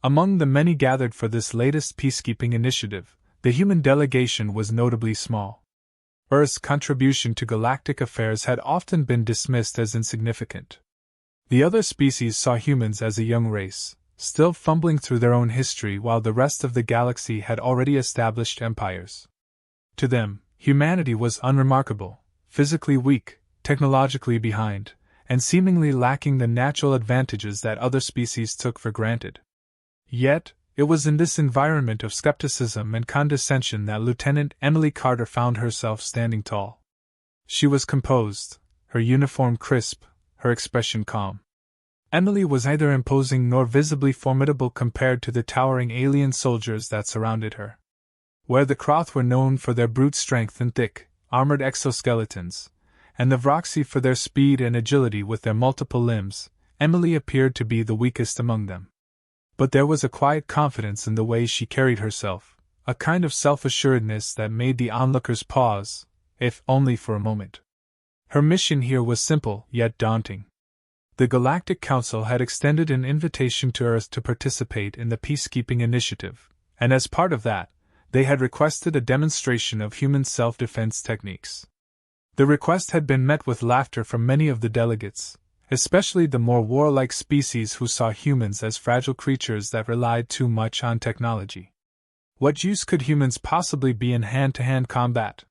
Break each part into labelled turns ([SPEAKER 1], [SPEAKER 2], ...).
[SPEAKER 1] Among the many gathered for this latest peacekeeping initiative, the human delegation was notably small. Earth's contribution to galactic affairs had often been dismissed as insignificant. The other species saw humans as a young race, still fumbling through their own history while the rest of the galaxy had already established empires. To them, humanity was unremarkable, physically weak, technologically behind, and seemingly lacking the natural advantages that other species took for granted. Yet, it was in this environment of skepticism and condescension that Lieutenant Emily Carter found herself standing tall. She was composed, her uniform crisp, her expression calm. Emily was neither imposing nor visibly formidable compared to the towering alien soldiers that surrounded her. Where the Kroth were known for their brute strength and thick, armored exoskeletons, and the Vroxy for their speed and agility with their multiple limbs, Emily appeared to be the weakest among them. But there was a quiet confidence in the way she carried herself, a kind of self-assuredness that made the onlookers pause, if only for a moment. Her mission here was simple, yet daunting. The Galactic Council had extended an invitation to Earth to participate in the peacekeeping initiative, and as part of that, they had requested a demonstration of human self-defense techniques. The request had been met with laughter from many of the delegates, especially the more warlike species who saw humans as fragile creatures that relied too much on technology. What use could humans possibly be in hand-to-hand combat?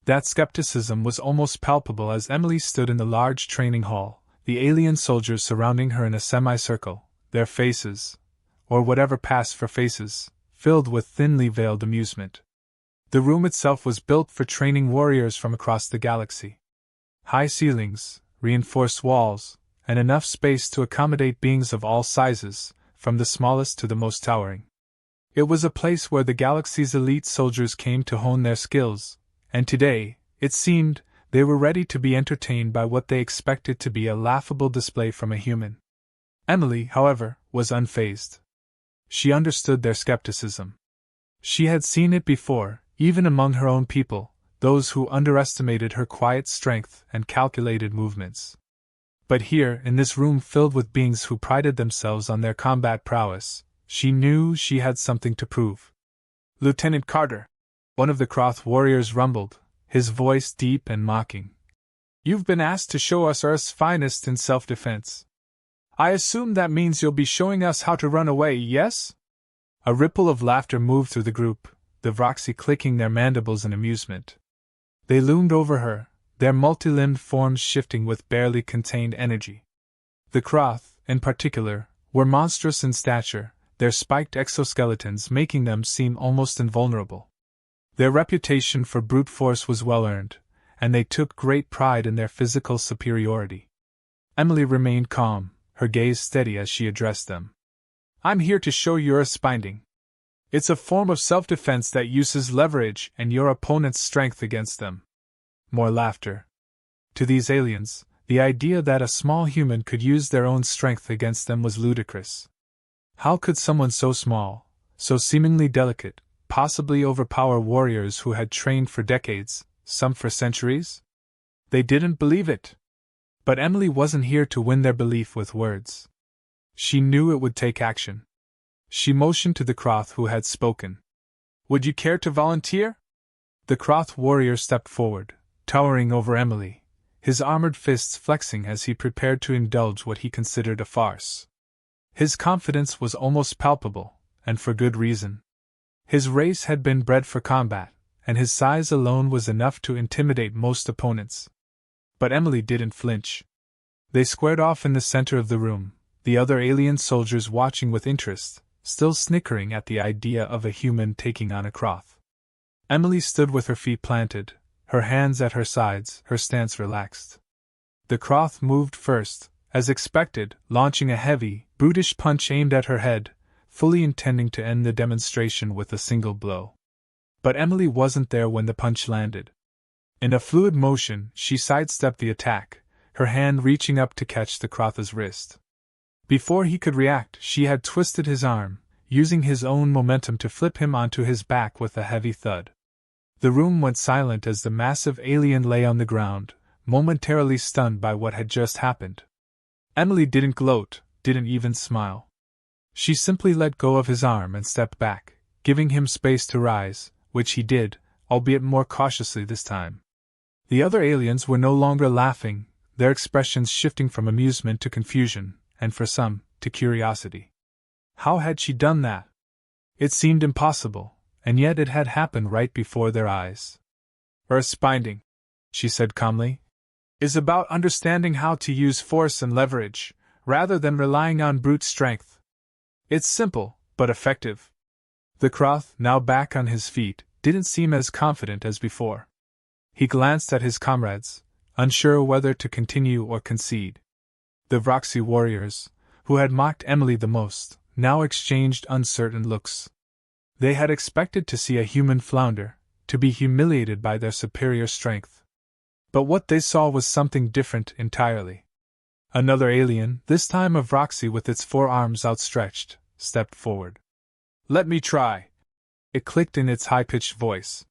[SPEAKER 1] That skepticism was almost palpable as Emily stood in the large training hall, the alien soldiers surrounding her in a semicircle, their faces, or whatever passed for faces, filled with thinly veiled amusement. The room itself was built for training warriors from across the galaxy. High ceilings, reinforced walls, and enough space to accommodate beings of all sizes, from the smallest to the most towering. It was a place where the galaxy's elite soldiers came to hone their skills, and today, it seemed, they were ready to be entertained by what they expected to be a laughable display from a human. Emily, however, was unfazed. She understood their skepticism. She had seen it before, even among her own people, those who underestimated her quiet strength and calculated movements. But here, in this room filled with beings who prided themselves on their combat prowess, she knew she had something to prove. "Lieutenant Carter," one of the Kroth warriors rumbled, his voice deep and mocking. "You've been asked to show us Earth's finest in self-defense. I assume that means you'll be showing us how to run away, yes?" A ripple of laughter moved through the group, the Vroxy clicking their mandibles in amusement. They loomed over her, their multi-limbed forms shifting with barely contained energy. The Kroth, in particular, were monstrous in stature, their spiked exoskeletons making them seem almost invulnerable. Their reputation for brute force was well earned, and they took great pride in their physical superiority. Emily remained calm, her gaze steady as she addressed them. "I'm here to show you Earth's binding. It's a form of self-defense that uses leverage and your opponent's strength against them." More laughter. To these aliens, the idea that a small human could use their own strength against them was ludicrous. How could someone so small, so seemingly delicate, possibly overpower warriors who had trained for decades, some for centuries? They didn't believe it. But Emily wasn't here to win their belief with words. She knew it would take action. She motioned to the Kroth who had spoken. "Would you care to volunteer?" The Kroth warrior stepped forward, towering over Emily, his armored fists flexing as he prepared to indulge what he considered a farce. His confidence was almost palpable, and for good reason. His race had been bred for combat, and his size alone was enough to intimidate most opponents. But Emily didn't flinch. They squared off in the center of the room, the other alien soldiers watching with interest, still snickering at the idea of a human taking on a Kroth. Emily stood with her feet planted, her hands at her sides, her stance relaxed. The Kroth moved first, as expected, launching a heavy, brutish punch aimed at her head, fully intending to end the demonstration with a single blow. But Emily wasn't there when the punch landed. In a fluid motion, she sidestepped the attack, her hand reaching up to catch the Kroth's wrist. Before he could react, she had twisted his arm, using his own momentum to flip him onto his back with a heavy thud. The room went silent as the massive alien lay on the ground, momentarily stunned by what had just happened. Emily didn't gloat, didn't even smile. She simply let go of his arm and stepped back, giving him space to rise, which he did, albeit more cautiously this time. The other aliens were no longer laughing, their expressions shifting from amusement to confusion, and for some, to curiosity. How had she done that? It seemed impossible, and yet it had happened right before their eyes. Earth's binding, she said calmly, is about understanding how to use force and leverage, rather than relying on brute strength. It's simple, but effective. The Kroth, now back on his feet, didn't seem as confident as before. He glanced at his comrades, unsure whether to continue or concede. The Vroxy warriors, who had mocked Emily the most, now exchanged uncertain looks. They had expected to see a human flounder, to be humiliated by their superior strength. But what they saw was something different entirely. Another alien, this time a Vroxy with its 4 arms outstretched, stepped forward. "Let me try," it clicked in its high-pitched voice.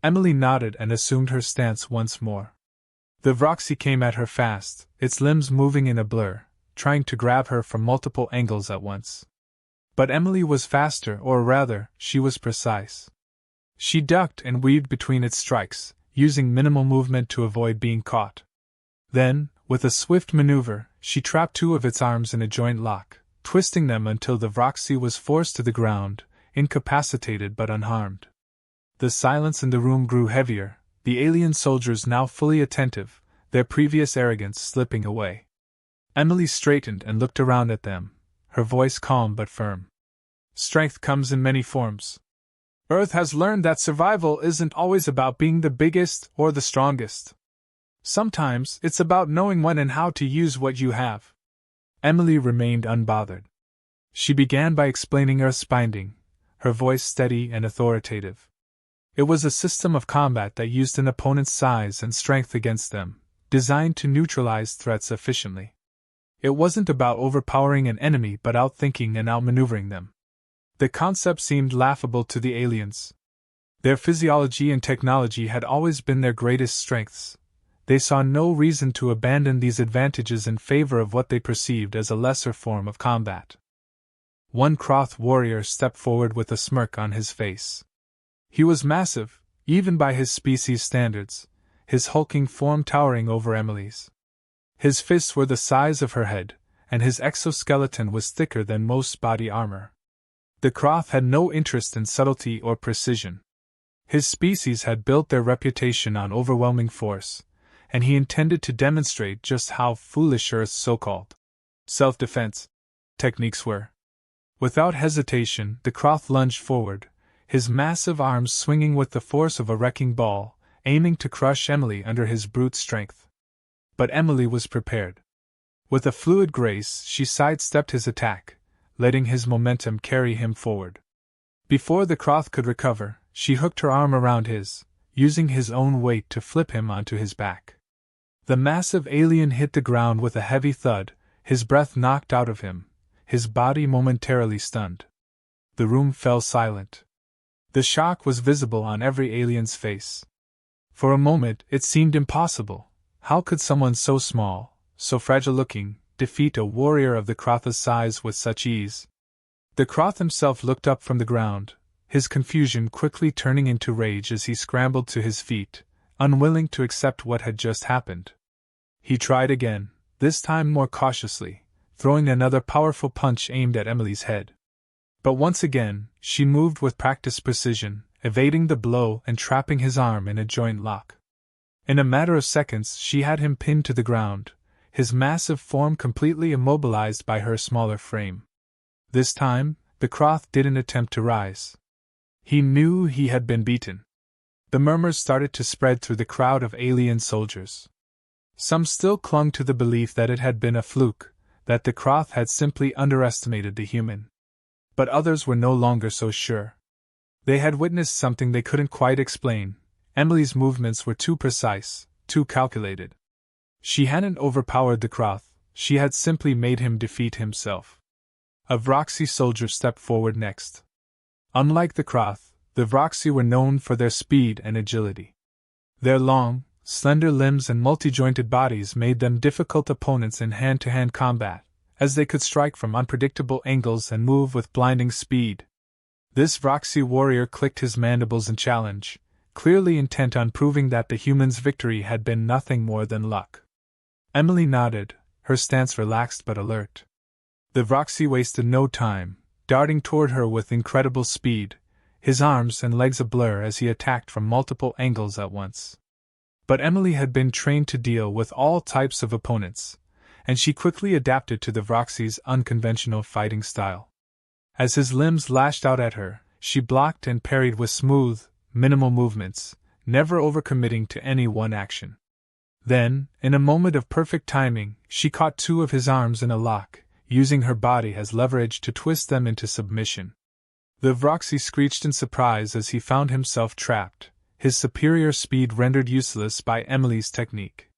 [SPEAKER 1] Emily nodded and assumed her stance once more. The Vroxy came at her fast, its limbs moving in a blur, trying to grab her from multiple angles at once. But Emily was faster, or rather, she was precise. She ducked and weaved between its strikes, using minimal movement to avoid being caught. Then, with a swift maneuver, she trapped 2 of its arms in a joint lock, twisting them until the Vroxy was forced to the ground, incapacitated but unharmed. The silence in the room grew heavier, the alien soldiers now fully attentive, their previous arrogance slipping away. Emily straightened and looked around at them, her voice calm but firm. "Strength comes in many forms. Earth has learned that survival isn't always about being the biggest or the strongest. Sometimes it's about knowing when and how to use what you have." Emily remained unbothered. She began by explaining Earth's binding, her voice steady and authoritative. It was a system of combat that used an opponent's size and strength against them, designed to neutralize threats efficiently. It wasn't about overpowering an enemy but outthinking and outmaneuvering them. The concept seemed laughable to the aliens. Their physiology and technology had always been their greatest strengths. They saw no reason to abandon these advantages in favor of what they perceived as a lesser form of combat. One Kroth warrior stepped forward with a smirk on his face. He was massive, even by his species standards, his hulking form towering over Emily's. His fists were the size of her head, and his exoskeleton was thicker than most body armor. The Kroth had no interest in subtlety or precision. His species had built their reputation on overwhelming force, and he intended to demonstrate just how foolish Earth's so-called self-defense techniques were. Without hesitation, the Kroth lunged forward, his massive arms swinging with the force of a wrecking ball, aiming to crush Emily under his brute strength. But Emily was prepared. With a fluid grace, she sidestepped his attack, letting his momentum carry him forward. Before the Kroth could recover, she hooked her arm around his, using his own weight to flip him onto his back. The massive alien hit the ground with a heavy thud, his breath knocked out of him, his body momentarily stunned. The room fell silent. The shock was visible on every alien's face. For a moment it seemed impossible. How could someone so small, so fragile-looking, defeat a warrior of the Kroth's size with such ease? The Kroth himself looked up from the ground, his confusion quickly turning into rage as he scrambled to his feet, unwilling to accept what had just happened. He tried again, this time more cautiously, throwing another powerful punch aimed at Emily's head. But once again, she moved with practiced precision, evading the blow and trapping his arm in a joint lock. In a matter of seconds she had him pinned to the ground, his massive form completely immobilized by her smaller frame. This time, the Kroth didn't attempt to rise. He knew he had been beaten. The murmurs started to spread through the crowd of alien soldiers. Some still clung to the belief that it had been a fluke, that the Kroth had simply underestimated the human. But others were no longer so sure. They had witnessed something they couldn't quite explain. Emily's movements were too precise, too calculated. She hadn't overpowered the Kroth, she had simply made him defeat himself. A Vroxy soldier stepped forward next. Unlike the Kroth, the Vroxy were known for their speed and agility. Their long, slender limbs and multi-jointed bodies made them difficult opponents in hand-to-hand combat, as they could strike from unpredictable angles and move with blinding speed. This Vroxy warrior clicked his mandibles in challenge, clearly intent on proving that the human's victory had been nothing more than luck. Emily nodded, her stance relaxed but alert. The Vroxy wasted no time, darting toward her with incredible speed, his arms and legs a blur as he attacked from multiple angles at once. But Emily had been trained to deal with all types of opponents, and she quickly adapted to the Vroxy's unconventional fighting style. As his limbs lashed out at her, she blocked and parried with smooth, minimal movements, never overcommitting to any one action. Then, in a moment of perfect timing, she caught two of his arms in a lock, using her body as leverage to twist them into submission. The Vroxy screeched in surprise as he found himself trapped, his superior speed rendered useless by Emily's technique.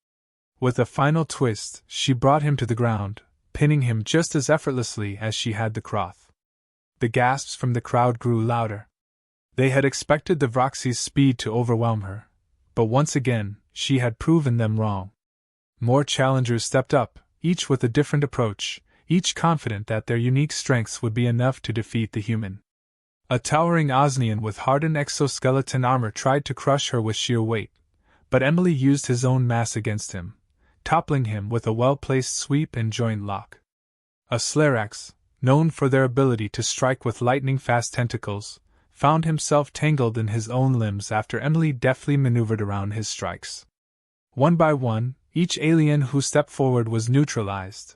[SPEAKER 1] With a final twist, she brought him to the ground, pinning him just as effortlessly as she had the Croth. The gasps from the crowd grew louder. They had expected the Vroxy's speed to overwhelm her, but once again, she had proven them wrong. More challengers stepped up, each with a different approach, each confident that their unique strengths would be enough to defeat the human. A towering Osnian with hardened exoskeleton armor tried to crush her with sheer weight, but Emily used his own mass against him, toppling him with a well-placed sweep and joint lock. A Slarax, known for their ability to strike with lightning-fast tentacles, found himself tangled in his own limbs after Emily deftly maneuvered around his strikes. One by one, each alien who stepped forward was neutralized.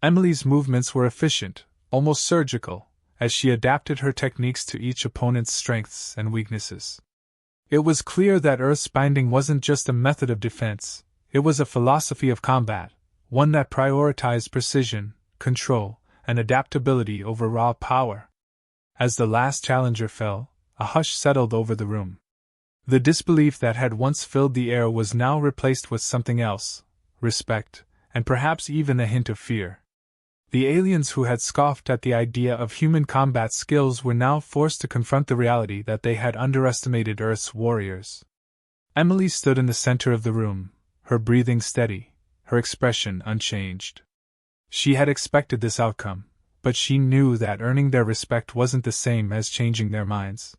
[SPEAKER 1] Emily's movements were efficient, almost surgical, as she adapted her techniques to each opponent's strengths and weaknesses. It was clear that Earth's binding wasn't just a method of defense, it was a philosophy of combat, one that prioritized precision, control, and adaptability over raw power. As the last challenger fell, a hush settled over the room. The disbelief that had once filled the air was now replaced with something else, respect, and perhaps even a hint of fear. The aliens who had scoffed at the idea of human combat skills were now forced to confront the reality that they had underestimated Earth's warriors. Emily stood in the center of the room, her breathing steady, her expression unchanged. She had expected this outcome, but she knew that earning their respect wasn't the same as changing their minds.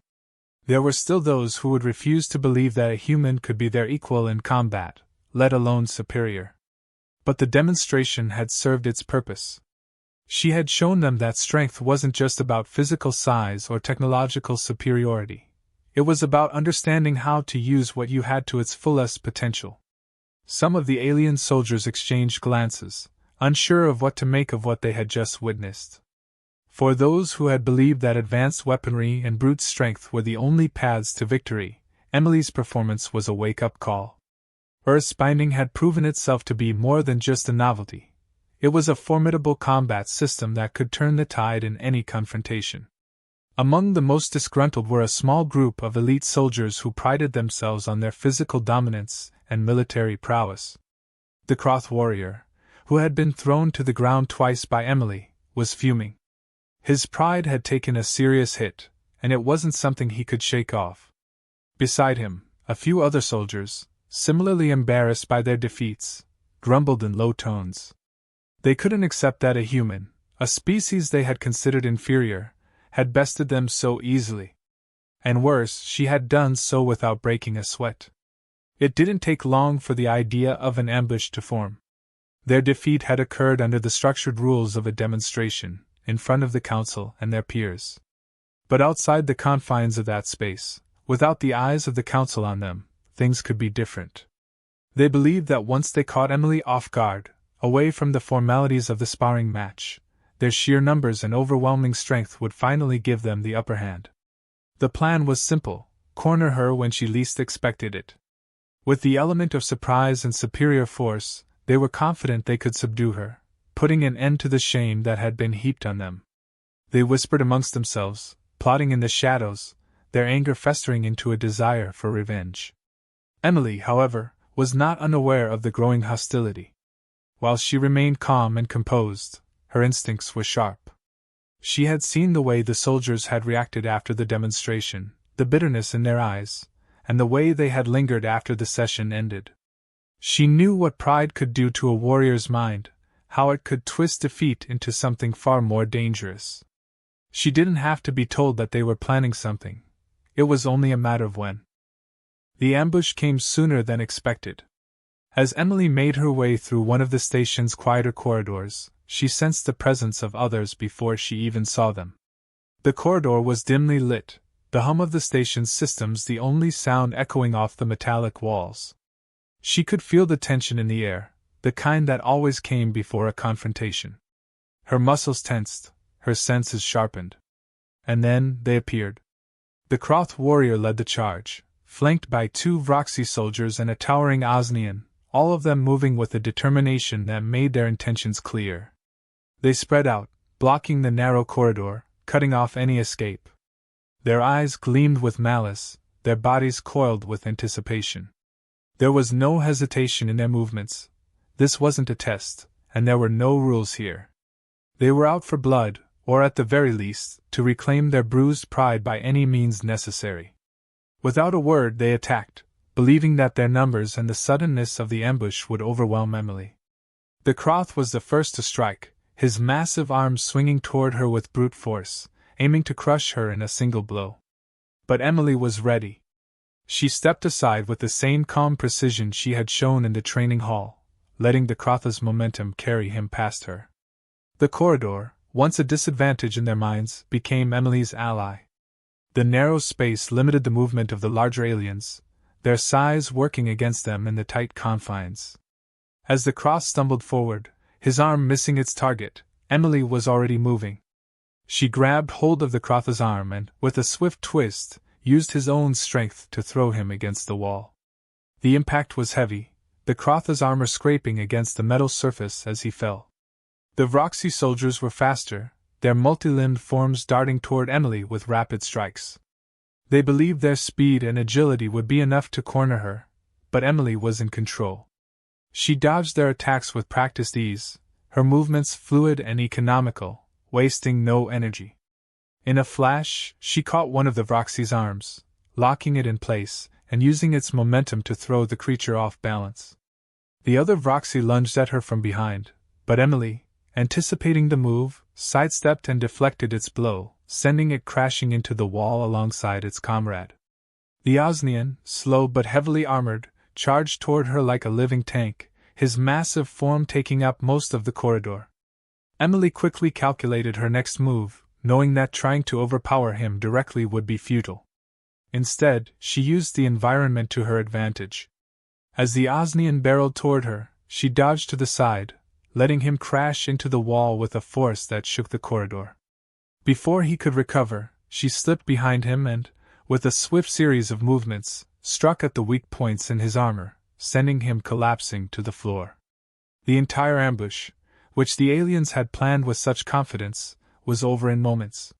[SPEAKER 1] There were still those who would refuse to believe that a human could be their equal in combat, let alone superior. But the demonstration had served its purpose. She had shown them that strength wasn't just about physical size or technological superiority. It was about understanding how to use what you had to its fullest potential. Some of the alien soldiers exchanged glances, unsure of what to make of what they had just witnessed. For those who had believed that advanced weaponry and brute strength were the only paths to victory, Emily's performance was a wake-up call. Earth's binding had proven itself to be more than just a novelty. It was a formidable combat system that could turn the tide in any confrontation. Among the most disgruntled were a small group of elite soldiers who prided themselves on their physical dominance and military prowess. The Croth warrior, who had been thrown to the ground twice by Emily, was fuming. His pride had taken a serious hit, and it wasn't something he could shake off. Beside him, a few other soldiers, similarly embarrassed by their defeats, grumbled in low tones. They couldn't accept that a human, a species they had considered inferior, had bested them so easily. And worse, she had done so without breaking a sweat. It didn't take long for the idea of an ambush to form. Their defeat had occurred under the structured rules of a demonstration, in front of the council and their peers. But outside the confines of that space, without the eyes of the council on them, things could be different. They believed that once they caught Emily off guard, away from the formalities of the sparring match, their sheer numbers and overwhelming strength would finally give them the upper hand. The plan was simple: corner her when she least expected it. With the element of surprise and superior force, they were confident they could subdue her, putting an end to the shame that had been heaped on them. They whispered amongst themselves, plotting in the shadows, their anger festering into a desire for revenge. Emily, however, was not unaware of the growing hostility. While she remained calm and composed, her instincts were sharp. She had seen the way the soldiers had reacted after the demonstration, the bitterness in their eyes, and the way they had lingered after the session ended. She knew what pride could do to a warrior's mind, how it could twist defeat into something far more dangerous. She didn't have to be told that they were planning something. It was only a matter of when. The ambush came sooner than expected. As Emily made her way through one of the station's quieter corridors, she sensed the presence of others before she even saw them. The corridor was dimly lit, the hum of the station's systems the only sound echoing off the metallic walls. She could feel the tension in the air, the kind that always came before a confrontation. Her muscles tensed, her senses sharpened. And then they appeared. The Kroth warrior led the charge, flanked by 2 Vroxy soldiers and a towering Osnian, all of them moving with a determination that made their intentions clear. They spread out, blocking the narrow corridor, cutting off any escape. Their eyes gleamed with malice, their bodies coiled with anticipation. There was no hesitation in their movements. This wasn't a test, and there were no rules here. They were out for blood, or at the very least, to reclaim their bruised pride by any means necessary. Without a word they attacked, believing that their numbers and the suddenness of the ambush would overwhelm Emily. The Kroth was the first to strike, his massive arms swinging toward her with brute force, aiming to crush her in a single blow. But Emily was ready. She stepped aside with the same calm precision she had shown in the training hall, letting the Kroth's momentum carry him past her. The corridor, once a disadvantage in their minds, became Emily's ally. The narrow space limited the movement of the larger aliens, their size working against them in the tight confines. As the Kroth stumbled forward, his arm missing its target, Emily was already moving. She grabbed hold of the Kroth's arm and, with a swift twist, used his own strength to throw him against the wall. The impact was heavy, the Kroth's armor scraping against the metal surface as he fell. The Vroxy soldiers were faster, their multi-limbed forms darting toward Emily with rapid strikes. They believed their speed and agility would be enough to corner her, but Emily was in control. She dodged their attacks with practiced ease, her movements fluid and economical, wasting no energy. In a flash, she caught one of the Vroxy's arms, locking it in place and using its momentum to throw the creature off balance. The other Vroxy lunged at her from behind, but Emily, anticipating the move, sidestepped and deflected its blow, sending it crashing into the wall alongside its comrade. The Osnian, slow but heavily armored, charged toward her like a living tank, his massive form taking up most of the corridor. Emily quickly calculated her next move, knowing that trying to overpower him directly would be futile. Instead, she used the environment to her advantage. As the Osnian barreled toward her, she dodged to the side, letting him crash into the wall with a force that shook the corridor. Before he could recover, she slipped behind him and, with a swift series of movements, struck at the weak points in his armor, sending him collapsing to the floor. The entire ambush, which the aliens had planned with such confidence, was over in moments.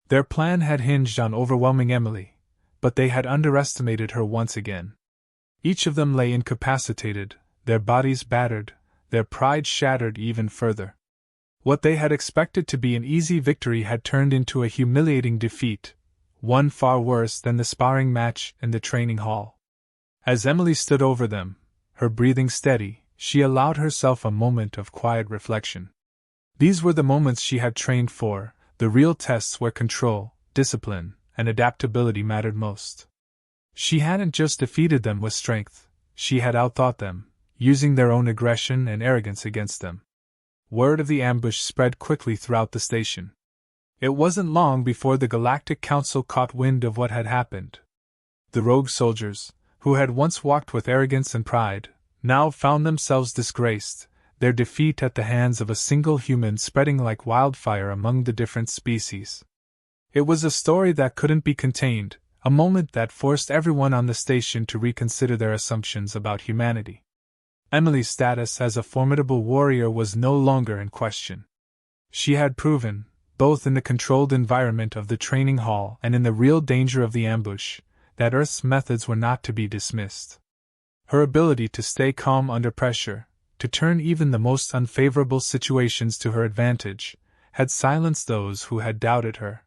[SPEAKER 1] Their plan had hinged on overwhelming Emily, but they had underestimated her once again. Each of them lay incapacitated, their bodies battered, their pride shattered even further. What they had expected to be an easy victory had turned into a humiliating defeat, one far worse than the sparring match in the training hall. As Emily stood over them, her breathing steady, she allowed herself a moment of quiet reflection. These were the moments she had trained for, the real tests where control, discipline, and adaptability mattered most. She hadn't just defeated them with strength, she had outthought them, using their own aggression and arrogance against them. Word of the ambush spread quickly throughout the station. It wasn't long before the Galactic Council caught wind of what had happened. The rogue soldiers, who had once walked with arrogance and pride, now found themselves disgraced, their defeat at the hands of a single human spreading like wildfire among the different species. It was a story that couldn't be contained, a moment that forced everyone on the station to reconsider their assumptions about humanity. Emily's status as a formidable warrior was no longer in question. She had proven, both in the controlled environment of the training hall and in the real danger of the ambush, that Earth's methods were not to be dismissed. Her ability to stay calm under pressure, to turn even the most unfavorable situations to her advantage, had silenced those who had doubted her.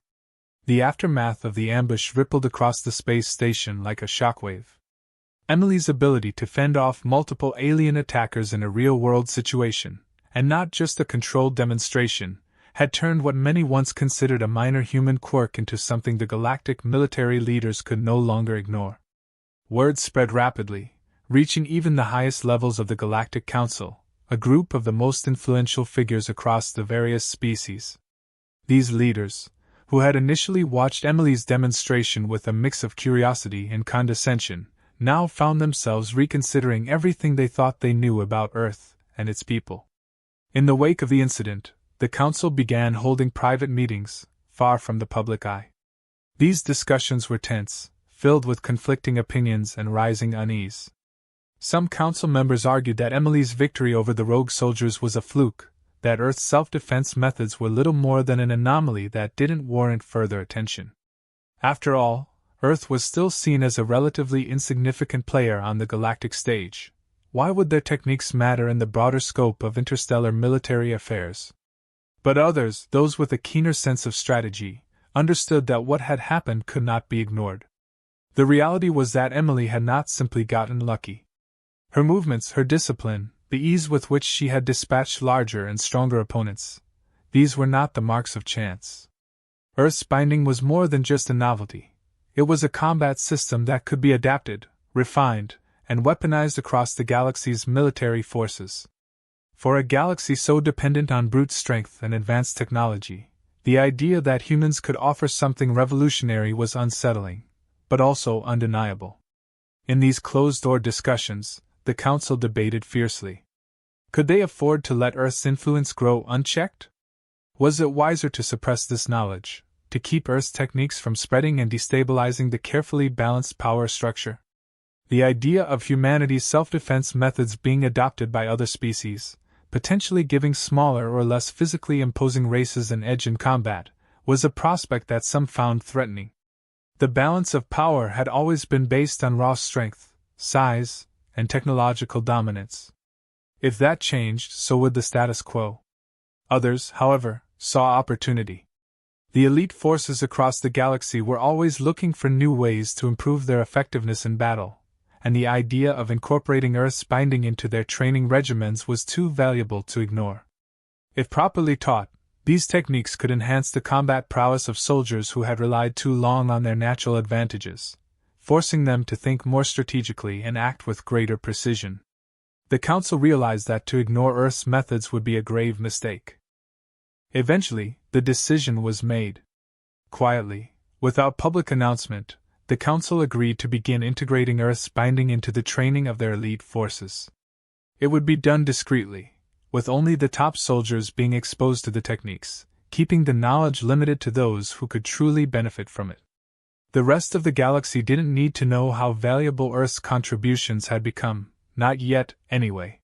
[SPEAKER 1] The aftermath of the ambush rippled across the space station like a shockwave. Emily's ability to fend off multiple alien attackers in a real-world situation, and not just a controlled demonstration, had turned what many once considered a minor human quirk into something the galactic military leaders could no longer ignore. Word spread rapidly, reaching even the highest levels of the Galactic Council, a group of the most influential figures across the various species. These leaders, who had initially watched Emily's demonstration with a mix of curiosity and condescension, now found themselves reconsidering everything they thought they knew about Earth and its people. In the wake of the incident, the Council began holding private meetings, far from the public eye. These discussions were tense, filled with conflicting opinions and rising unease. Some Council members argued that Emily's victory over the rogue soldiers was a fluke, that Earth's self-defense methods were little more than an anomaly that didn't warrant further attention. After all, Earth was still seen as a relatively insignificant player on the galactic stage. Why would their techniques matter in the broader scope of interstellar military affairs? But others, those with a keener sense of strategy, understood that what had happened could not be ignored. The reality was that Emily had not simply gotten lucky. Her movements, her discipline, the ease with which she had dispatched larger and stronger opponents, these were not the marks of chance. Earth's binding was more than just a novelty. It was a combat system that could be adapted, refined, and weaponized across the galaxy's military forces. For a galaxy so dependent on brute strength and advanced technology, the idea that humans could offer something revolutionary was unsettling, but also undeniable. In these closed-door discussions, the Council debated fiercely. Could they afford to let Earth's influence grow unchecked? Was it wiser to suppress this knowledge, to keep Earth's techniques from spreading and destabilizing the carefully balanced power structure? The idea of humanity's self-defense methods being adopted by other species, potentially giving smaller or less physically imposing races an edge in combat, was a prospect that some found threatening. The balance of power had always been based on raw strength, size, and technological dominance. If that changed, so would the status quo. Others, however, saw opportunity. The elite forces across the galaxy were always looking for new ways to improve their effectiveness in battle, and the idea of incorporating Earth's binding into their training regimens was too valuable to ignore. If properly taught, these techniques could enhance the combat prowess of soldiers who had relied too long on their natural advantages, forcing them to think more strategically and act with greater precision. The Council realized that to ignore Earth's methods would be a grave mistake. Eventually, the decision was made. Quietly, without public announcement, the Council agreed to begin integrating Earth's binding into the training of their elite forces. It would be done discreetly, with only the top soldiers being exposed to the techniques, keeping the knowledge limited to those who could truly benefit from it. The rest of the galaxy didn't need to know how valuable Earth's contributions had become, not yet, anyway.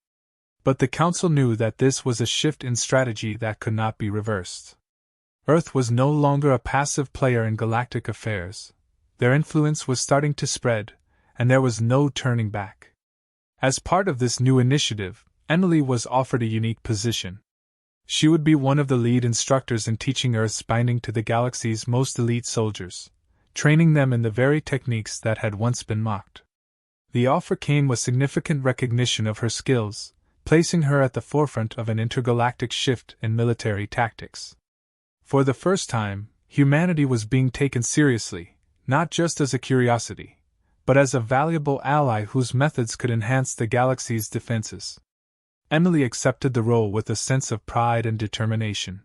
[SPEAKER 1] But the Council knew that this was a shift in strategy that could not be reversed. Earth was no longer a passive player in galactic affairs. Their influence was starting to spread, and there was no turning back. As part of this new initiative, Emily was offered a unique position. She would be one of the lead instructors in teaching Earth's binding to the galaxy's most elite soldiers, training them in the very techniques that had once been mocked. The offer came with significant recognition of her skills, placing her at the forefront of an intergalactic shift in military tactics. For the first time, humanity was being taken seriously, not just as a curiosity, but as a valuable ally whose methods could enhance the galaxy's defenses. Emily accepted the role with a sense of pride and determination.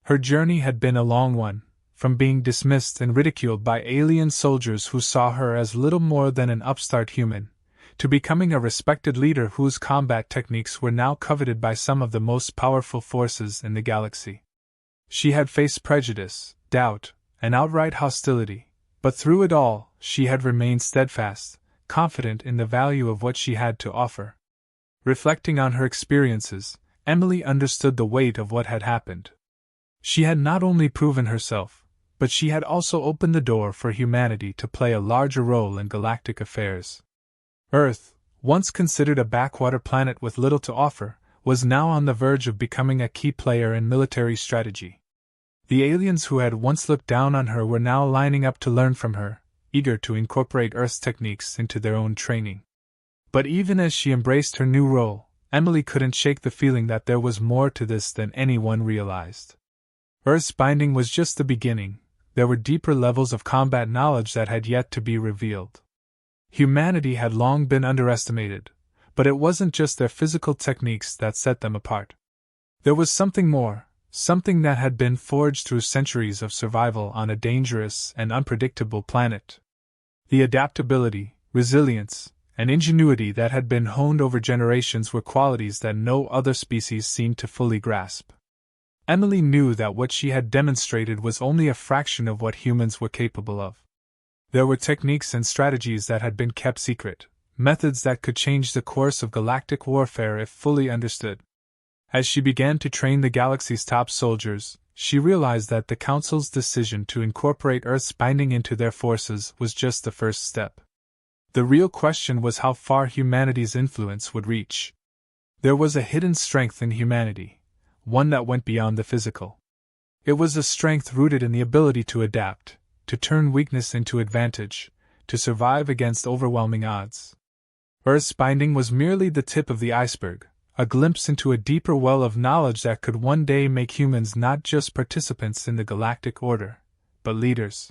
[SPEAKER 1] Her journey had been a long one, from being dismissed and ridiculed by alien soldiers who saw her as little more than an upstart human, to becoming a respected leader whose combat techniques were now coveted by some of the most powerful forces in the galaxy. She had faced prejudice, doubt, and outright hostility, but through it all, she had remained steadfast, confident in the value of what she had to offer. Reflecting on her experiences, Emily understood the weight of what had happened. She had not only proven herself, but she had also opened the door for humanity to play a larger role in galactic affairs. Earth, once considered a backwater planet with little to offer, was now on the verge of becoming a key player in military strategy. The aliens who had once looked down on her were now lining up to learn from her, eager to incorporate Earth's techniques into their own training. But even as she embraced her new role, Emily couldn't shake the feeling that there was more to this than anyone realized. Earth's binding was just the beginning. There were deeper levels of combat knowledge that had yet to be revealed. Humanity had long been underestimated, but it wasn't just their physical techniques that set them apart. There was something more, something that had been forged through centuries of survival on a dangerous and unpredictable planet. The adaptability, resilience, and ingenuity that had been honed over generations were qualities that no other species seemed to fully grasp. Emily knew that what she had demonstrated was only a fraction of what humans were capable of. There were techniques and strategies that had been kept secret, methods that could change the course of galactic warfare if fully understood. As she began to train the galaxy's top soldiers, she realized that the Council's decision to incorporate Earth's binding into their forces was just the first step. The real question was how far humanity's influence would reach. There was a hidden strength in humanity, one that went beyond the physical. It was a strength rooted in the ability to adapt, to turn weakness into advantage, to survive against overwhelming odds. Earth's binding was merely the tip of the iceberg, a glimpse into a deeper well of knowledge that could one day make humans not just participants in the galactic order, but leaders.